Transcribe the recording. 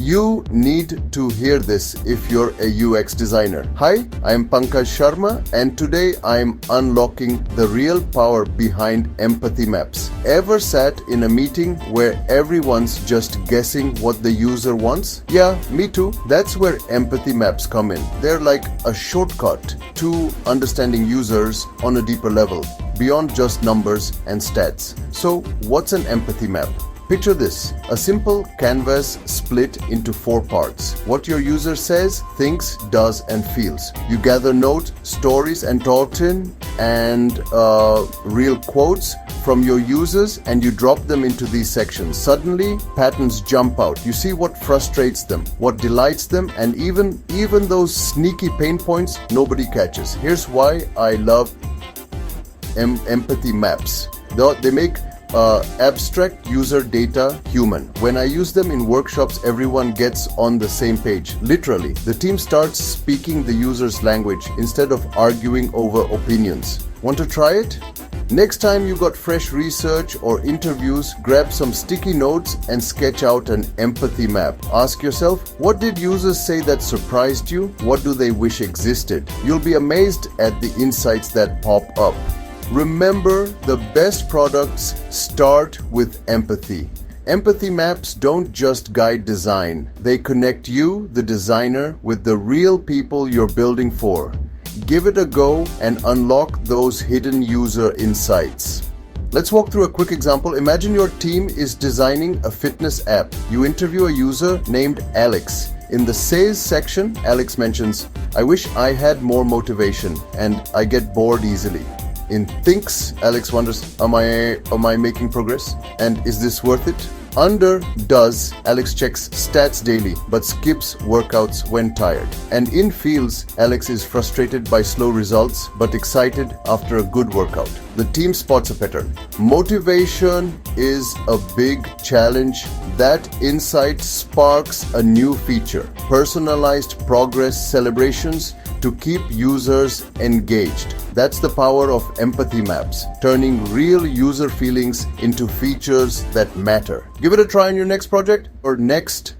You need to hear this if you're a UX designer. Hi, I am Pankaj Sharma, and today I am unlocking the real power behind empathy maps. Ever sat in a meeting where everyone's just guessing what the user wants? Yeah, me too. That's where empathy maps come in. They're like a shortcut to understanding users on a deeper level, beyond just numbers and stats. So, what's an empathy map? Picture this, a simple canvas split into 4 parts. What your user says, thinks, does, and feels. You gather notes, stories, and Tolkien and real quotes from your users, and you drop them into these sections. Suddenly, patterns jump out. You see what frustrates them, what delights them, and even those sneaky pain points nobody catches. Here's why I love empathy maps. They make abstract user data human. When I use them in workshops, everyone gets on the same page. Literally, the team starts speaking the user's language instead of arguing over opinions. Want to try it? Next time you got fresh research or interviews, grab some sticky notes and sketch out an empathy map. Ask yourself, what did users say that surprised you? What do they wish existed? You'll be amazed at the insights that pop up. Remember, the best products start with empathy. Empathy maps don't just guide design. They connect you, the designer, with the real people you're building for. Give it a go and unlock those hidden user insights. Let's walk through a quick example. Imagine your team is designing a fitness app. You interview a user named Alex. In the sales section, Alex mentions, "I wish I had more motivation and I get bored easily." In thinks, Alex wonders, am I making progress? And is this worth it? Under does, Alex checks stats daily but skips workouts when tired. And in feels, Alex is frustrated by slow results but excited after a good workout. The team spots a pattern. Motivation is a big challenge. That insight sparks a new feature. Personalized progress celebrations to keep users engaged. That's the power of empathy maps, turning real user feelings into features that matter. Give it a try on your next project or next